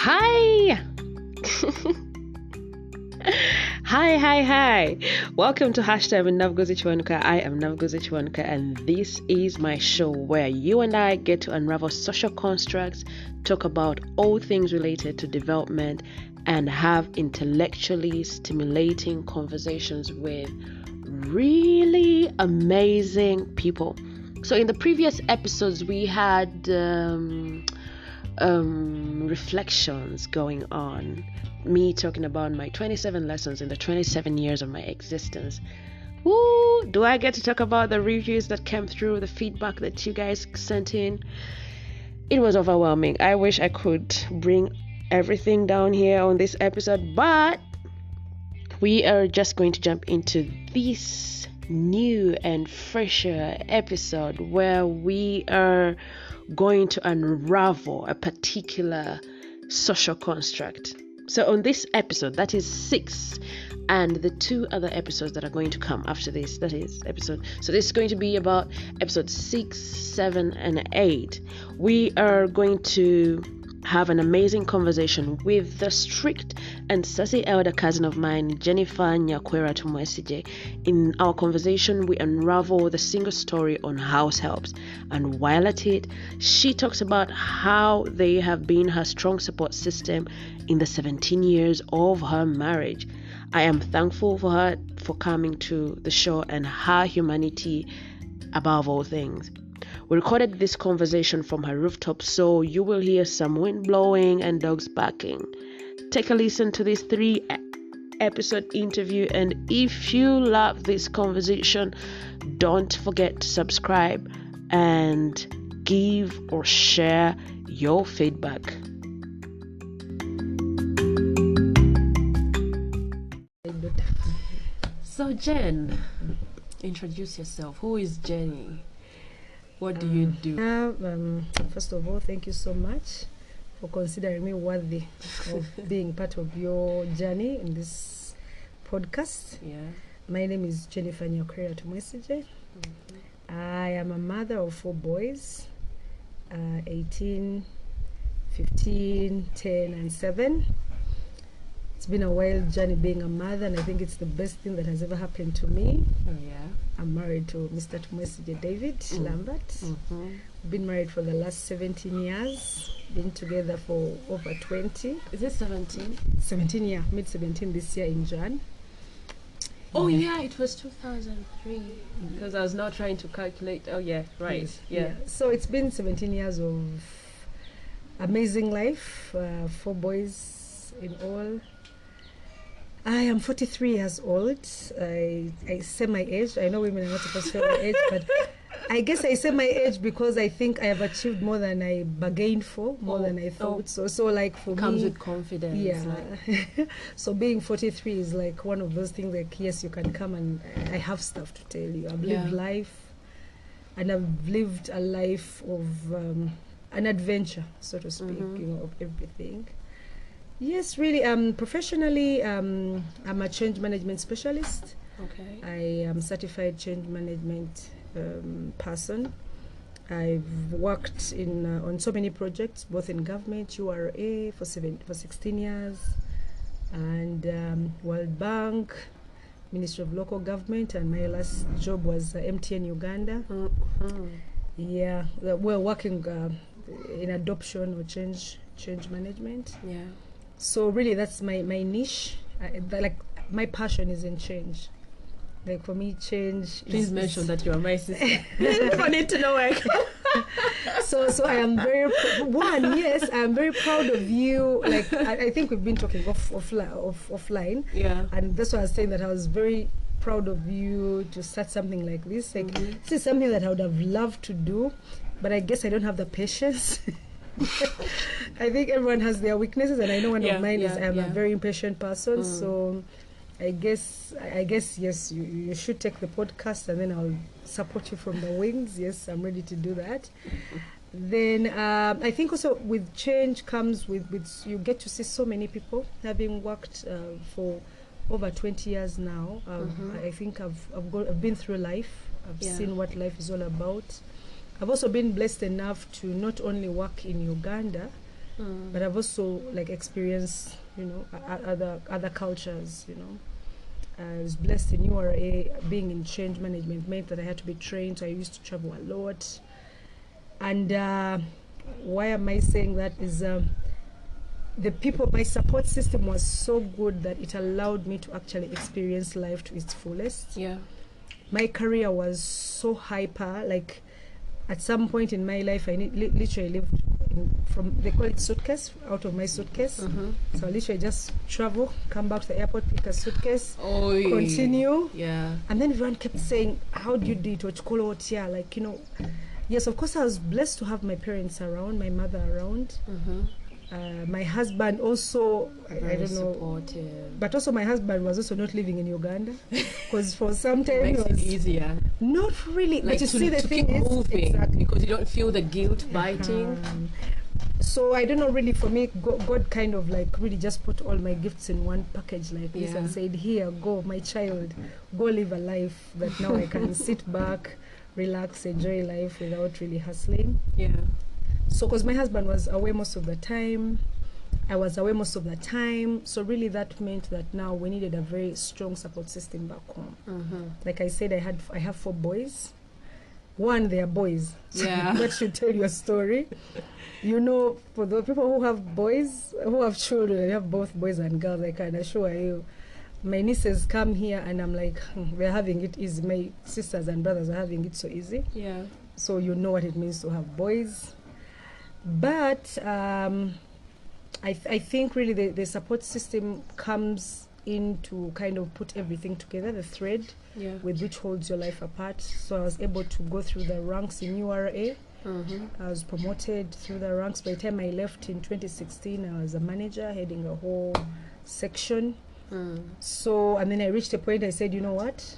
Hi! Hi. Welcome to Hashtag Navgozi Chwanuka. I am Navgozi Chwanuka, and this is my show where you and I get to unravel social constructs, talk about all things related to development, and have intellectually stimulating conversations with really amazing people. So in the previous episodes, we had reflections going on, me talking about my 27 lessons in the 27 years of my existence. Woo! Do I get to talk about the reviews that came through, the feedback that you guys sent in? It was overwhelming. I wish I could bring everything down here on this episode, but we are just going to jump into this new and fresher episode where we are going to unravel a particular social construct. So on this episode, that is 6, and the 2 other episodes that are going to come after this, that is episode, so this is going to be about episode 6, 7, and 8. We are going to have an amazing conversation with the strict and sassy elder cousin of mine, Jennifer Nyakwera T. In our conversation, we unravel the single story on househelps, and while at it, she talks about how they have been her strong support system in the 17 years of her marriage. I am thankful for her for coming to the show and her humanity above all things. We recorded this conversation from her rooftop, so you will hear some wind blowing and dogs barking. Take a listen to this 3-episode interview, and if you love this conversation, don't forget to subscribe and give or share your feedback. So Jen, introduce yourself. Who is Jenny? What do you do? First of all, thank you so much for considering me worthy of being part of your journey in this podcast. Yeah. My name is Jennifer Nyakwera T. I am a mother of 4 boys, 18, 15, 10, and 7. It's been a wild journey being a mother, and I think it's the best thing that has ever happened to me. Oh, yeah. I'm married to Mr. T. David Lambert. Mm-hmm. We've been married for the last 17 years. Been together for over 20. Is it 17? 17 years. Mid-17 this year in Jan. Oh, yeah, it was 2003. Because I was now trying to calculate. Oh, yeah, right. Yes. Yeah. So it's been 17 years of amazing life. 4 boys in all. I am 43 years old. I say my age. I know women are not supposed to say my age, but I guess I say my age because I think I have achieved more than I bargained for, more than I thought. So like for comes me, with confidence. Yeah. Like. So being 43 is like one of those things like, yes, you can come and I have stuff to tell you. I've lived life, and I've lived a life of an adventure, so to speak, of everything. Yes, really. Professionally, I'm a change management specialist. Okay. I am certified change management person. I've worked on so many projects, both in government, URA for 16 years, and World Bank, Ministry of Local Government, and my last job was MTN Uganda. Mm-hmm. Yeah, we're working in adoption or change management. Yeah. So really, that's my niche. Like my passion is in change. Like for me, change. Please mention that you are my sister. I need to know where. So I am very yes, I am very proud of you. Like I think we've been talking offline. Yeah. And that's why I was saying that I was very proud of you to start something like this. Like this is something that I would have loved to do, but I guess I don't have the patience. I think everyone has their weaknesses, and I know one of mine is I'm a very impatient person. So I guess yes, you should take the podcast, and then I'll support you from the wings. Yes, I'm ready to do that. Then I think also with change comes with you get to see so many people. Having worked for over 20 years now, I think I've been through life. I've seen what life is all about. I've also been blessed enough to not only work in Uganda, but I've also like experienced, you know, other cultures, you know. I was blessed in URA. Being in change management meant that I had to be trained, so I used to travel a lot. And why am I saying that is the people, my support system was so good that it allowed me to actually experience life to its fullest. Yeah. My career was so hyper, like at some point in my life I literally lived from, they call it suitcase, out of my suitcase. So I literally just travel, come back to the airport, pick a suitcase, continue. Yeah. And then everyone kept saying, how do you do it? Like, you know, yes, of course I was blessed to have my parents around, my mother around. My husband also, I don't know, supportive. but also my husband was also not living in Uganda, because for some time Makes it easier. Not really, Like but you see the to thing keep is moving, exactly. because you don't feel the guilt biting. So I don't know, really for me, God kind of like really just put all my gifts in one package like this and said, here, go, my child, go live a life that now I can sit back, relax, enjoy life without really hustling. Yeah. So because my husband was away most of the time, I was away most of the time, so really that meant that now we needed a very strong support system back home. Like I said, I have 4 boys. One, they are boys. Yeah. That should tell you a story. You know, for the people who have boys, who have children, they have both boys and girls, I can assure you. My nieces come here and I'm like, they're having it easy. My sisters and brothers are having it so easy. Yeah. So you know what it means to have boys. But I think really the support system comes in to kind of put everything together, the thread with which holds your life apart. So I was able to go through the ranks in URA. I was promoted through the ranks. By the time I left in 2016, I was a manager heading a whole section. So, and then I reached a point, I said, you know what?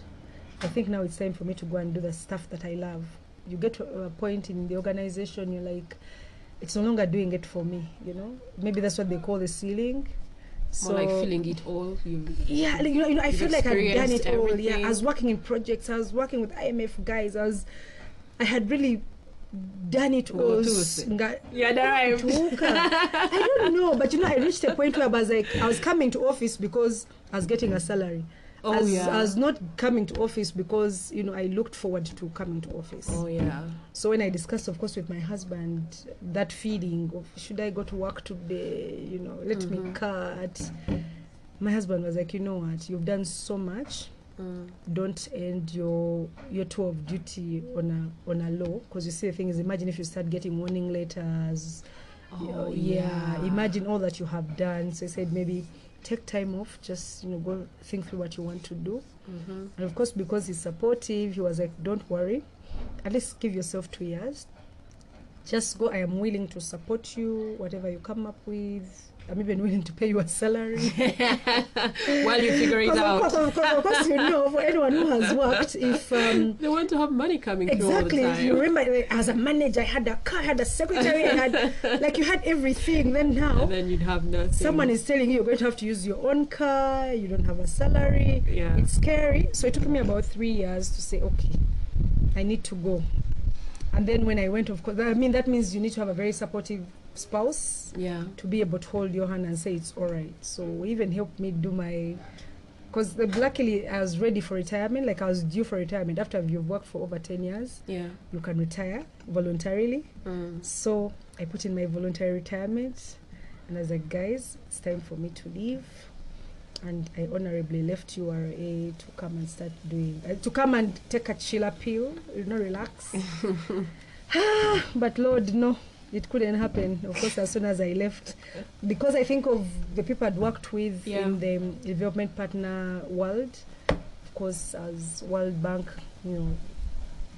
I think now it's time for me to go and do the stuff that I love. You get to a point in the organization, you're like, it's no longer doing it for me, you know? Maybe that's what they call the ceiling. So, more like feeling it all. Yeah, like, you know, I feel like I've done it all. Everything. Yeah, I was working in projects. I was working with IMF guys. I had really done it all. Yeah, I don't know, but you know, I reached a point where I was like, I was coming to office because I was getting a salary. I was not coming to office because, you know, I looked forward to coming to office. So when I discussed, of course, with my husband, that feeling of, should I go to work today? You know, let me cut. My husband was like, you know what, you've done so much. Don't end your tour of duty on a low, because you see, the thing is, imagine if you start getting warning letters. Imagine all that you have done. So I said, maybe take time off, just, you know, go think through what you want to do. And of course, because he's supportive, he was like, don't worry, at least give yourself 2 years, just go. I am willing to support you, whatever you come up with. I'm even willing to pay you a salary while you figure it out. Of course, you know, for anyone who has worked, if they want to have money coming through all the time. You remember, as a manager, I had a car, I had a secretary, I had, like, you had everything. Then now, and then you'd have nothing. Someone is telling you you're going to have to use your own car. You don't have a salary. It's scary. So it took me about 3 years to say, okay, I need to go. And then when I went, of course, I mean, that means you need to have a very supportive spouse to be able to hold your hand and say it's all right. So even helped me do my, because luckily I was ready for retirement. Like, I was due for retirement. After you've worked for over 10 years, you can retire voluntarily. So I put in my voluntary retirement, and I was like, guys, it's time for me to leave. And I honorably left URA to come and start doing, to come and take a chiller pill, you know, relax. But Lord, no, it couldn't happen. Of course, as soon as I left, because I think of the people I'd worked with in the development partner world. Of course, as World Bank, you know,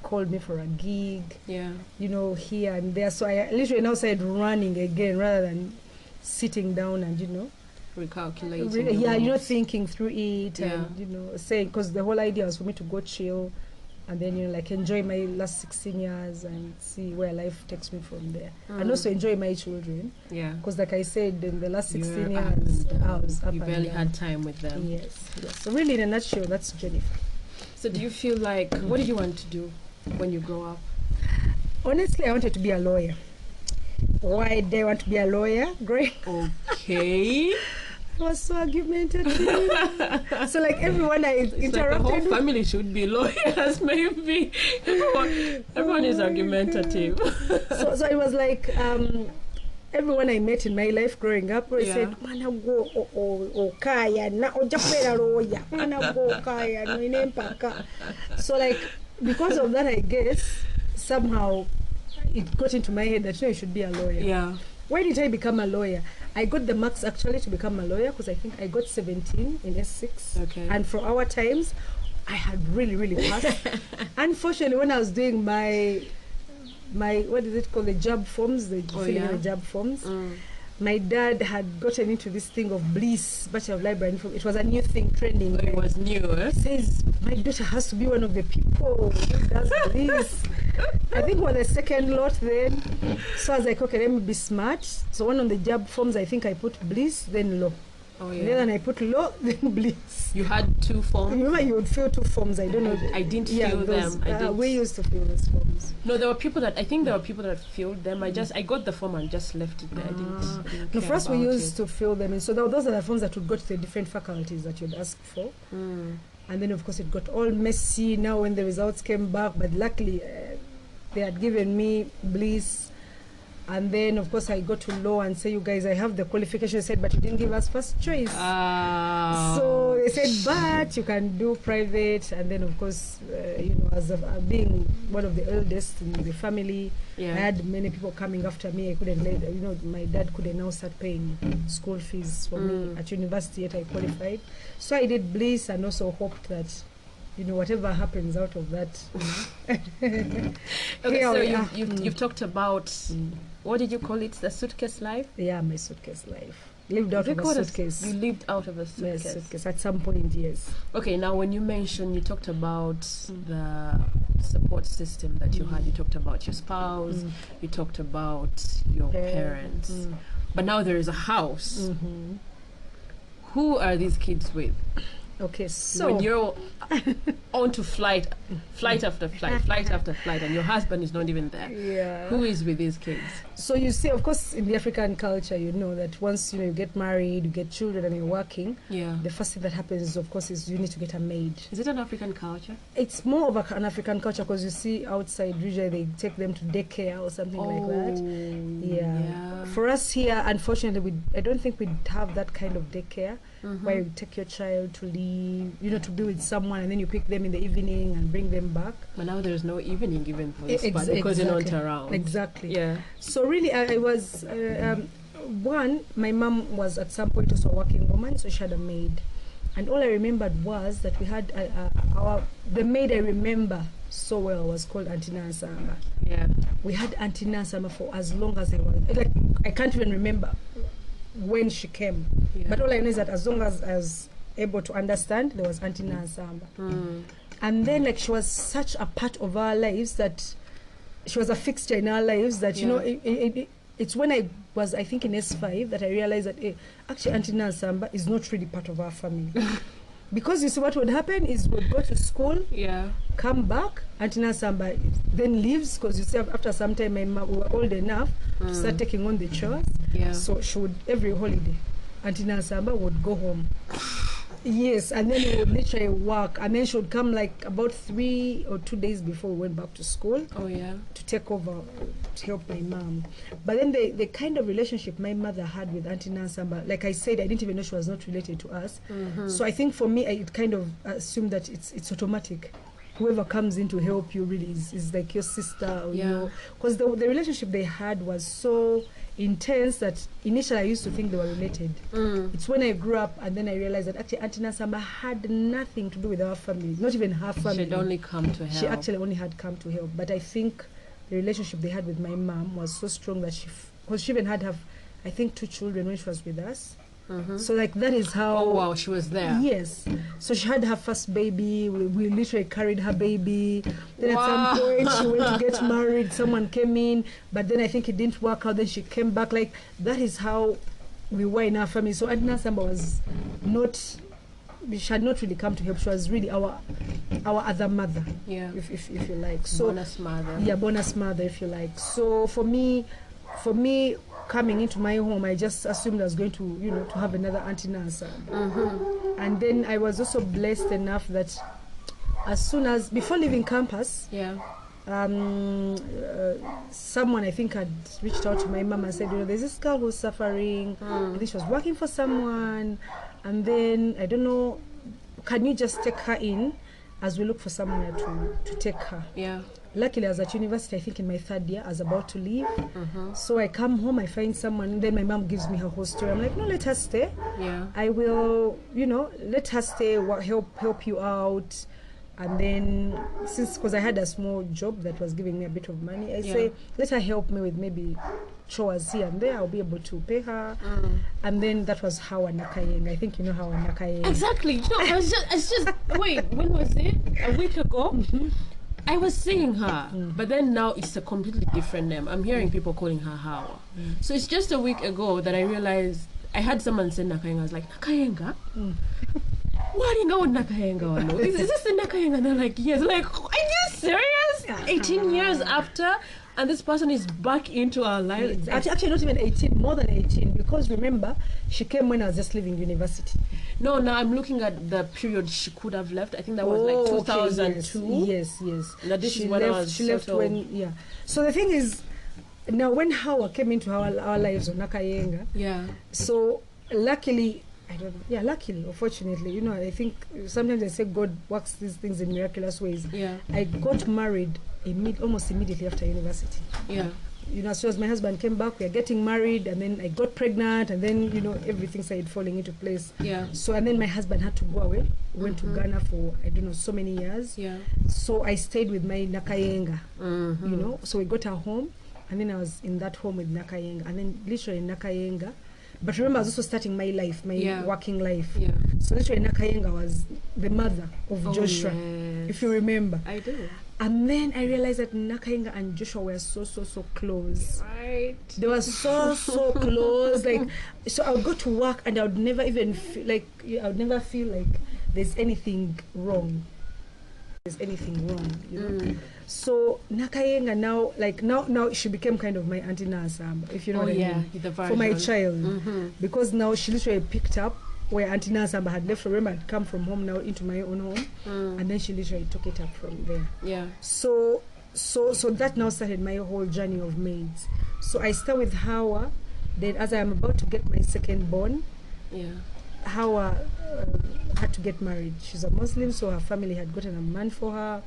called me for a gig, you know, here and there. So I literally now started running again rather than sitting down and, you know, recalculating. You know, thinking through it and, you know, saying, because the whole idea was for me to go chill and then, you know, like, enjoy my last 16 years and see where life takes me from there. And also enjoy my children. Because like I said, in the last 16 years, I was up and down. You barely had time with them. Yes. So really, in a nutshell, that's Jennifer. So do you feel like, what did you want to do when you grow up? Honestly, I wanted to be a lawyer. why they want to be a lawyer. Great. Okay. I was so argumentative. So like everyone I interrupted. Like the whole family should be lawyers, maybe. Everyone is argumentative. So it was like everyone I met in my life growing up, they said, "Mana go kaya na ojapera lawyer. Mana go kaya no inempaka." So like because of that, I guess somehow it got into my head that you should be a lawyer. Yeah. Why did I become a lawyer? I got the marks actually to become a lawyer because I think I got 17 in S6. Okay. And for our times, I had really passed. Unfortunately, when I was doing my what is it called, the job forms, filling in the job forms, my dad had gotten into this thing of Bliss, Bachelor of Library Info. It was a new thing, trending. It was new, eh? He says, my daughter has to be one of the people who does this. I think we're the second lot then. So I was like, okay, let me be smart. So one on the job forms, I think I put Bliss, then law. Oh, yeah. Then I put law, then Bliss. You had 2 forms? Remember, you would fill 2 forms. I don't know. I didn't fill them. We used to fill those forms. No, there were people that filled them. I got the form and just left it there. I didn't No, care for us, we about used to fill them. And so those are the forms that would go to the different faculties that you'd ask for. And then, of course, it got all messy now when the results came back. But luckily, they had given me Bliss. And then, of course, I go to law and say, you guys, I have the qualification. They said, but you didn't give us first choice. So they said, but you can do private. And then, of course, as being one of the eldest in the family, I had many people coming after me. I couldn't my dad couldn't now start paying school fees for me at university, yet I qualified. So I did Bliss and also hoped that whatever happens out of that. Okay, so you've talked about, what did you call it, the suitcase life? Yeah, my suitcase life. Lived out of a suitcase. You lived out of a suitcase. Yes, suitcase at some point, yes. Okay, now when you talked about the support system that you had. You talked about your spouse. You talked about your parents. But now there is a house. Who are these kids with? Okay, so when you're on to flight after flight, and your husband is not even there, who is with these kids? So you see, of course, in the African culture, that once you get married, you get children, and you're working, the first thing that happens, of course, is you need to get a maid. Is it an African culture? It's more of an African culture because you see outside, usually they take them to daycare or something like that. Yeah. For us here, unfortunately, I don't think we have that kind of daycare. Where you take your child to leave, to be with someone, and then you pick them in the evening and bring them back. But now there's no evening even for this part because you're not around. Exactly. Yeah. So really, I was my mom was at some point also a working woman, so she had a maid, and all I remembered was that we had the maid I remember so well was called Auntie Nansamba. Yeah. We had Auntie Nansamba for as long as I was I can't even remember when she came, but all I know is that as long as I was able to understand, there was Auntie Nansamba. And then she was such a part of our lives that she was a fixture in our lives that it's when I was, I think, in S5 that I realized that actually Auntie Nansamba is not really part of our family. Because you see what would happen is we'd go to school, come back, Auntie Nansamba then leaves because you see after some time we were old enough to start taking on the chores. So she would, every holiday, Auntie Nansamba would go home. Yes, and then we would literally work, and then she would come about 3 or 2 days before we went back to school. To take over, to help my mom. But then the kind of relationship my mother had with Auntie Nansamba, like I said, I didn't even know she was not related to us. So I think for me, I kind of assumed that it's automatic. Whoever comes in to help you really is like your sister or because the relationship they had was so intense that initially I used to think they were related. It's when I grew up and then I realized that actually Auntie Nansamba had nothing to do with our family, not even her family. She'd only come to help. She actually only had come to help. But I think the relationship they had with my mom was so strong that because she even had I think 2 children when she was with us. So that is how. Oh wow, she was there. Yes. So she had her first baby. We literally carried her baby. Then at some point she went to get married. Someone came in, but then I think it didn't work out. Then she came back. That is how we were in our family. So Auntie Nansamba was not. She had not really come to help. She was really our other mother. If you like. So bonus mother. Yeah, bonus mother, if you like. So for me, for me, coming into my home, I just assumed I was going to, to have another auntie Nasa. And then I was also blessed enough that before leaving campus, someone I think had reached out to my mom and said, there's this girl who's suffering. I think she was working for someone, and then I don't know, can you just take her in as we look for somewhere to take her? Luckily, I was at university, I think in my 3rd year, I was about to leave. So I come home, I find someone, and then my mom gives me her whole story. I'm like, no, let her stay. I will, let her stay, help you out. And then, because I had a small job that was giving me a bit of money, I say, let her help me with maybe chores here and there. I'll be able to pay her. And then that was Hawa Nakayenga. I think you know Hawa Nakayenga. Exactly. I was just wait, when was it? A week ago? I was seeing her, but then now it's a completely different name. I'm hearing people calling her Hawa. So it's just a week ago that I realized, I had someone say Nakayenga. I was like, Nakayenga? What do you know Nakayenga? Is this the Nakayenga? And they're like, yes. Like, are you serious? 18 years after, and this person is back into our lives. Actually, not even 18, more than 18, because remember, she came when I was just leaving university. No, now I'm looking at the period she could have left. I think that was like 2002. Okay, yes. Now this is when I was she left when, So the thing is, now when Hawa came into our lives on Nakayenga, so luckily, luckily or fortunately, I think sometimes I say God works these things in miraculous ways. I got married almost immediately after university. As soon as my husband came back, we are getting married, and then I got pregnant, and then everything started falling into place. So and then my husband had to go away. Went to Ghana for so many years. So I stayed with my Nakayenga. So we got our home, and then I was in that home with Nakayenga, and then literally Nakayenga. But remember, I was also starting my life, my working life. So literally Nakayenga was the mother of Joshua, if you remember. I do. And then I realized that Nakayenga and Joshua were so close. Right. They were so close. Like, so I would go to work and I would never even feel like there's anything wrong. So Nakayenga now she became kind of my auntie Nasa, if you know what I mean, for my child, because now she literally picked up where Auntie Nasamba had left. Remember, I'd come from home now into my own home, and then she literally took it up from there. So that now started my whole journey of maids. So I start with Hawa. Then, as I am about to get my second born, Hawa had to get married. She's a Muslim, so her family had gotten a man for her.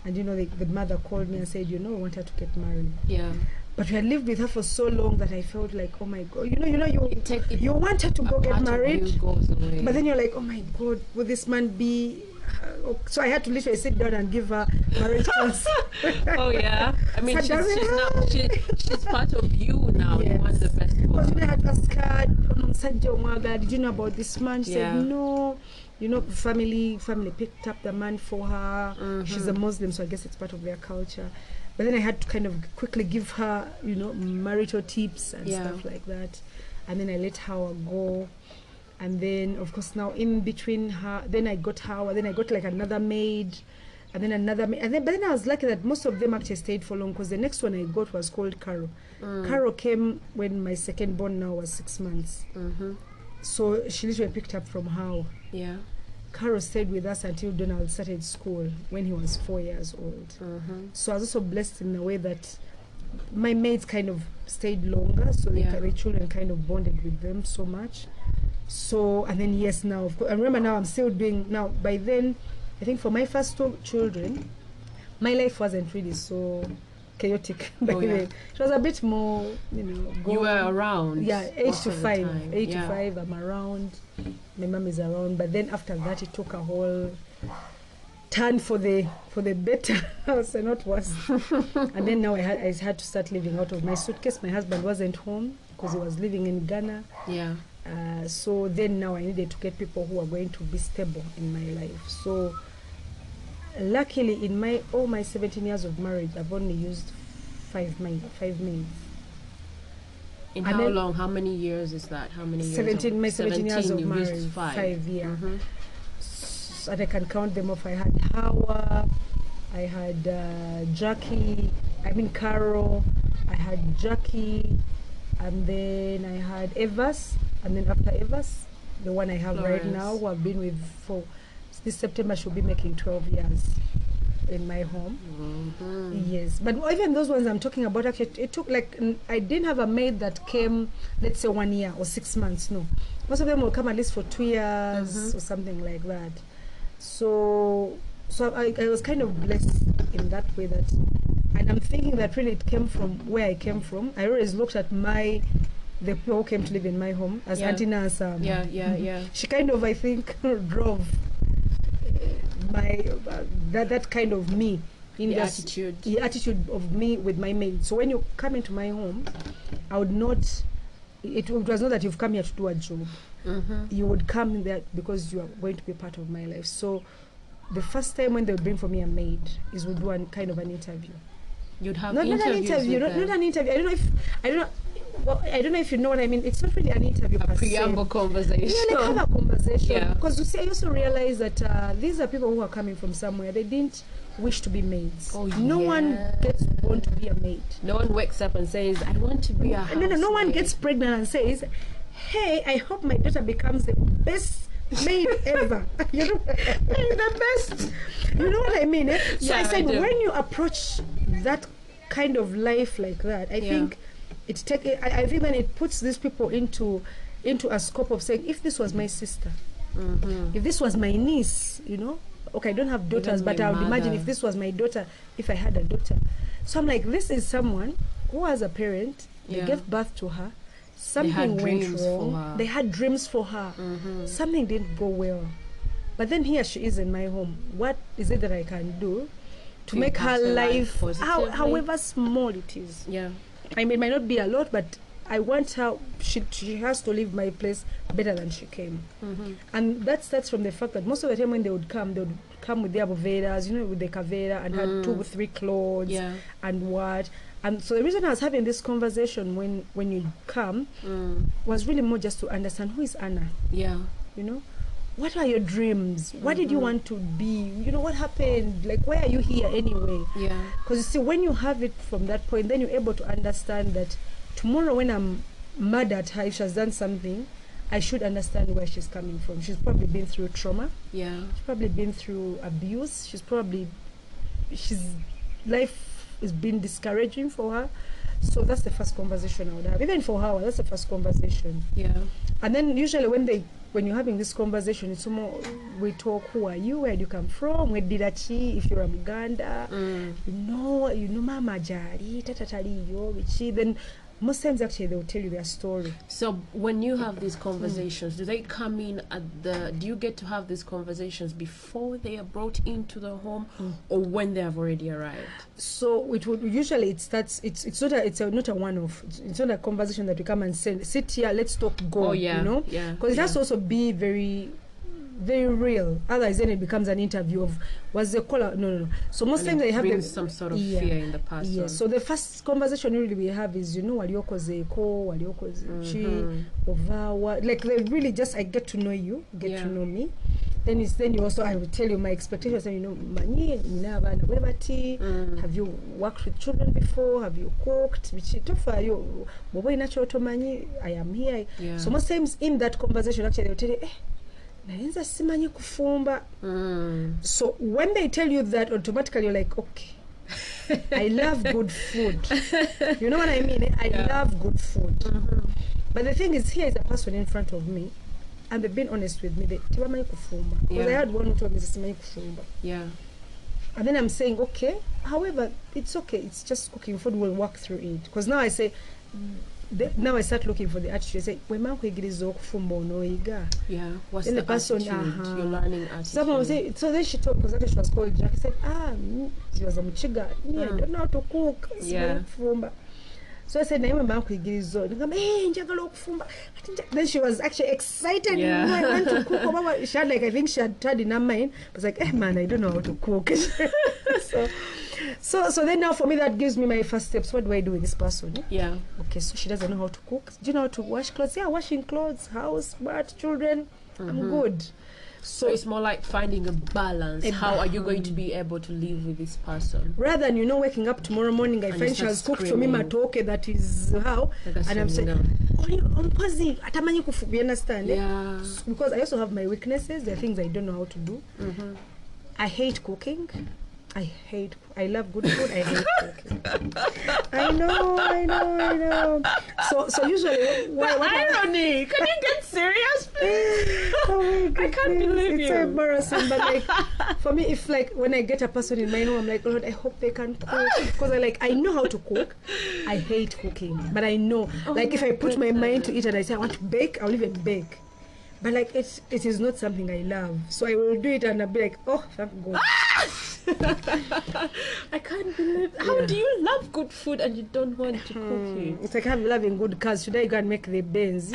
And the mother called me and said, we want her to get married. But we had lived with her for so long that I felt like, oh my God, you want her to go get married, but then you're like, oh my God, will this man be? So I had to literally sit down and give her marriage plans. Oh yeah, I mean she's part of you now. You want the best for her. Because I had asked her, did you know about this man? She said no. Family picked up the man for her. She's a Muslim, so I guess it's part of their culture. But then I had to kind of quickly give her, marital tips and stuff like that. And then I let Hawa go. And then, of course, now in between her, then I got Hawa, then I got like another maid, and then another maid. But then I was lucky that most of them actually stayed for long, because the next one I got was called Carol. Carol came when my second born now was 6 months. So she literally picked up from Hawa. Carol stayed with us until Donald started school when he was 4 years old. So I was also blessed in a way that my maids kind of stayed longer, so the children kind of bonded with them so much. So, and then now, of course, I remember now I'm still doing, now by then, I think for my first 2 children, my life wasn't really so chaotic. It was a bit more, you were around. 8 to 5. 8 to 5, I'm around. My mom is around. But then after that, it took a whole turn for the better, I would say, not worse. And then now I had to start living out of my suitcase. My husband wasn't home because he was living in Ghana. So then now I needed to get people who are going to be stable in my life. So luckily, in all my 17 years of marriage, I've only used 5 maids. In how long? How many years is that? How many years? 17. My 17 years of marriage. 5 years. And I can count them off. I had Hawa, I had Jackie, Carol, I had Jackie, and then I had Evas, and then after Evas, the one I have right now, who I've been with for this September, she'll be making 12 years in my home. Yes, but even those ones I'm talking about, actually, it took like, I didn't have a maid that came, let's say 1 year or 6 months. No, most of them will come at least for 2 years or something like that. So I was kind of blessed in that way, that, and I'm thinking that really it came from where I came from. I always looked at the people who came to live in my home as Auntie Nasa. She kind of, I think, drove my that kind of me in the attitude of me with my maid. So when you come into my home, I would not, it was not that you've come here to do a job. You would come in there because you are going to be part of my life. So the first time when they would bring for me a maid is we'd do a kind of an interview. You'd have not an interview, not an interview. I don't know if you know what I mean. It's not really an interview. A preamble conversation. Yeah, like have a conversation. Because you see, I also realize that these are people who are coming from somewhere. They didn't wish to be maids. No one gets born to be a maid. No one wakes up and says, I want to be a housemaid. No one gets pregnant and says, hey, I hope my daughter becomes the best maid ever. You know, the best. You know what I mean? So I said, when you approach that kind of life like that, I think I think then it puts these people into a scope of saying, if this was my sister, if this was my niece, you know, okay, I don't have daughters, but I would imagine if this was my daughter, if I had a daughter. So I'm like, this is someone who has a parent, they gave birth to her, something went wrong, they had dreams for her, something didn't go well. But then here she is in my home. What is it that I can do to make her life, however small it is? I mean, it might not be a lot, but I want her, she has to leave my place better than she came. And that's from the fact that most of the time when they would come with their bovedas, you know, with the kavera, and had 2 or 3 clothes and what. And so the reason I was having this conversation when you come was really more just to understand, who is Anna? You know, what are your dreams? What did you want to be? You know, what happened? Like, why are you here anyway? Because you see, when you have it from that point, then you're able to understand that tomorrow when I'm mad at her, if she has done something, I should understand where she's coming from. She's probably been through trauma. She's probably been through abuse. Life has been discouraging for her. So that's the first conversation I would have. Even for her, that's the first conversation. And then usually when you're having this conversation, it's more, we talk, who are you, where do you come from, where did achi, if you're a Muganda, you know mama jari, tatatari yo, which then most times actually they will tell you their story. So when you have these conversations, do they come in do you get to have these conversations before they are brought into the home or when they have already arrived? So it would usually, it's not a one-off. It's not a conversation that we come and say, sit here, let's talk, go, you know? Because it has to also be very, very real. Otherwise then it becomes an interview of, was the caller? No. So most times they have some sort of fear in the person. So the first conversation really we have is, you know, waliokoze ko, waliokoze chi, ovawa. Like they really just, I get to know you, get to know me. Then you also, I will tell you my expectations, and you know, mani naba na webati. Have you worked with children before? Have you cooked? Tofa yo, bobo inacho otomanyi. I am here. So most times in that conversation, actually they'll tell you, naenza simanyi kufumba. So when they tell you that, automatically you're like, okay, I love good food. You know what I mean? I love good food. But the thing is, here is a person in front of me, and they've been honest with me. Because I had one who told me simanyi kufumba. And then I'm saying, okay, however, it's okay. It's just cooking food. We'll work through it. Because now I say, now I start looking for the attitude. I say, what's the person, attitude? You're learning attitude. Someone will say, so then she told, because actually she was called Jack. She said, she was a Mchiga. I don't know how to cook. So I said, then she was actually excited. I went to cook. She had I think she had tried in her mind. I was like, man, I don't know how to cook. So then now for me, that gives me my first steps. What do I do with this person? Okay, so she doesn't know how to cook. Do you know how to wash clothes? Washing clothes, house, what, children. I'm good. So it's more like finding a balance. How are you going to be able to live with this person? Rather than, waking up tomorrow morning, I find she has cooked for me matoke that is how, and I'm saying, you understand? Yeah. Because I also have my weaknesses. There are things I don't know how to do. I hate cooking. I love good food. I hate cooking. I know. So usually, what irony? Can you get serious, please? Oh my goodness. I can't believe it's so embarrassing. But like, for me, if like when I get a person in my home, I'm like, Lord, I hope they can cook, because I know how to cook. I hate cooking, but I know, if I put my mind to it and I say I want to bake, I'll even bake. But like it is not something I love, so I will do it and I'll be like, oh, thank God. I can't believe. How do you love good food and you don't want to cook it? It's like I'm loving good cars. Should I go and make the beans?